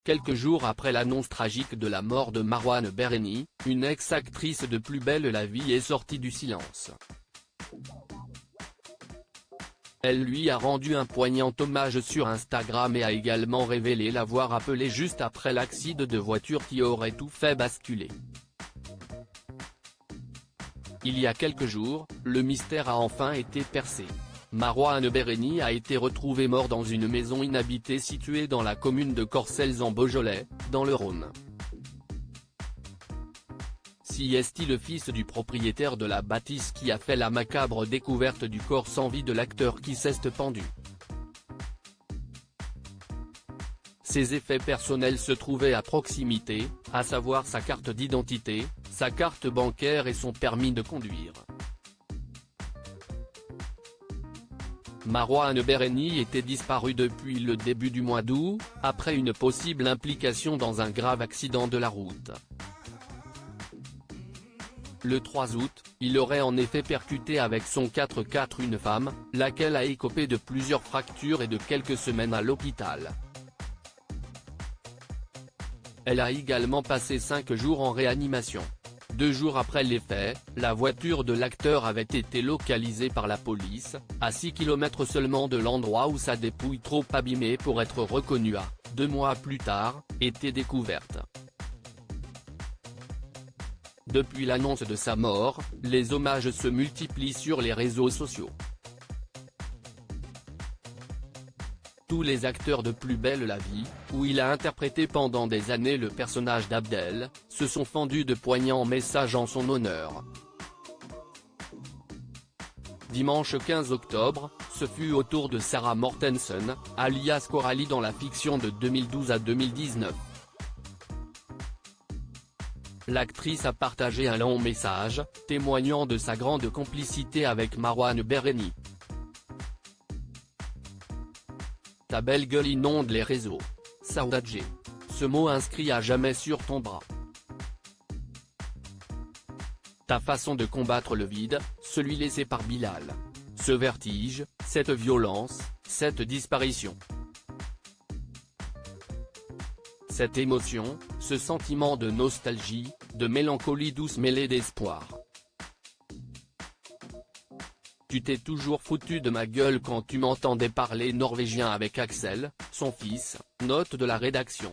Quelques jours après l'annonce tragique de la mort de Marouane Berreni, une ex-actrice de Plus belle la vie est sortie du silence. Elle lui a rendu un poignant hommage sur Instagram et a également révélé l'avoir appelé juste après l'accident de voiture qui aurait tout fait basculer. Il y a quelques jours, le mystère a enfin été percé. Marouane Berreni a été retrouvé mort dans une maison inhabitée située dans la commune de Corcelles en Beaujolais, dans le Rhône. Si est-il le fils du propriétaire de la bâtisse qui a fait la macabre découverte du corps sans vie de l'acteur qui s'est pendu. Ses effets personnels se trouvaient à proximité, à savoir sa carte d'identité, sa carte bancaire et son permis de conduire. Marouane Berreni était disparu depuis le début du mois d'août, après une possible implication dans un grave accident de la route. Le 3 août, il aurait en effet percuté avec son 4x4 une femme, laquelle a écopé de plusieurs fractures et de quelques semaines à l'hôpital. Elle a également passé 5 jours en réanimation. 2 jours après les faits, la voiture de l'acteur avait été localisée par la police, à 6 km seulement de l'endroit où sa dépouille trop abîmée pour être reconnue a, 2 mois plus tard, été découverte. Depuis l'annonce de sa mort, les hommages se multiplient sur les réseaux sociaux. Tous les acteurs de Plus belle la vie, où il a interprété pendant des années le personnage d'Abdel, se sont fendus de poignants messages en son honneur. Dimanche 15 octobre, ce fut au tour de Sarah Mortensen, alias Coralie dans la fiction de 2012 à 2019. L'actrice a partagé un long message, témoignant de sa grande complicité avec Marouane Berreni. Ta belle gueule inonde les réseaux. Saoudadjé. Ce mot inscrit à jamais sur ton bras. Ta façon de combattre le vide, celui laissé par Bilal. Ce vertige, cette violence, cette disparition. Cette émotion, ce sentiment de nostalgie, de mélancolie douce mêlée d'espoir. Tu t'es toujours foutu de ma gueule quand tu m'entendais parler norvégien avec Axel, son fils, note de la rédaction.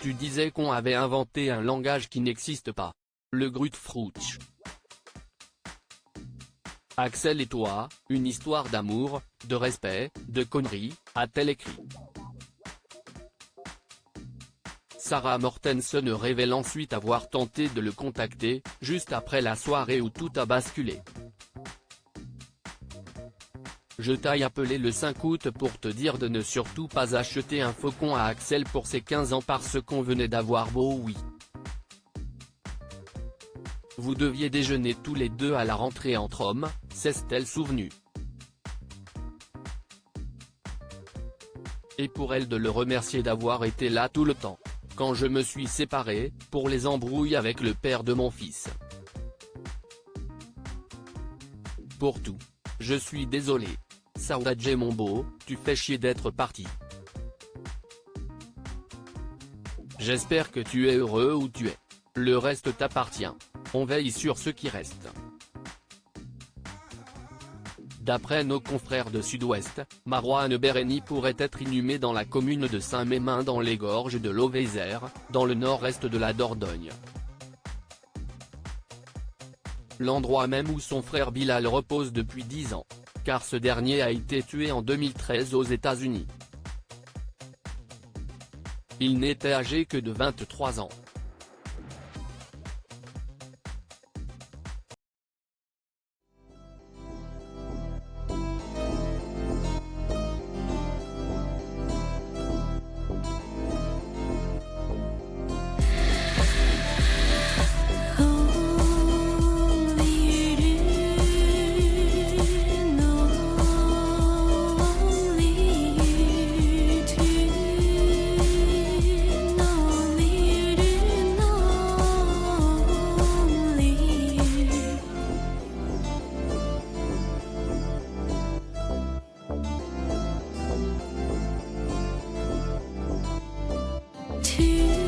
Tu disais qu'on avait inventé un langage qui n'existe pas. Le Grutfrouch. Axel et toi, une histoire d'amour, de respect, de conneries, a-t-elle écrit. Sarah Mortensen révèle ensuite avoir tenté de le contacter, juste après la soirée où tout a basculé. Je t'ai appelé le 5 août pour te dire de ne surtout pas acheter un faucon à Axel pour ses 15 ans parce qu'on venait d'avoir Bowie. Vous deviez déjeuner tous les deux à la rentrée entre hommes, s'est-elle souvenue. Et pour elle de le remercier d'avoir été là tout le temps. Quand je me suis séparé, pour les embrouilles avec le père de mon fils. Pour tout. Je suis désolé. Saoudadjé mon beau, tu fais chier d'être parti. J'espère que tu es heureux où tu es. Le reste t'appartient. On veille sur ce qui reste. D'après nos confrères de Sud-Ouest, Marouane Berreni pourrait être inhumé dans la commune de Saint-Mémin dans les gorges de l'Auvézère, dans le nord-est de la Dordogne. L'endroit même où son frère Bilal repose depuis 10 ans, car ce dernier a été tué en 2013 aux États-Unis. Il n'était âgé que de 23 ans. 去。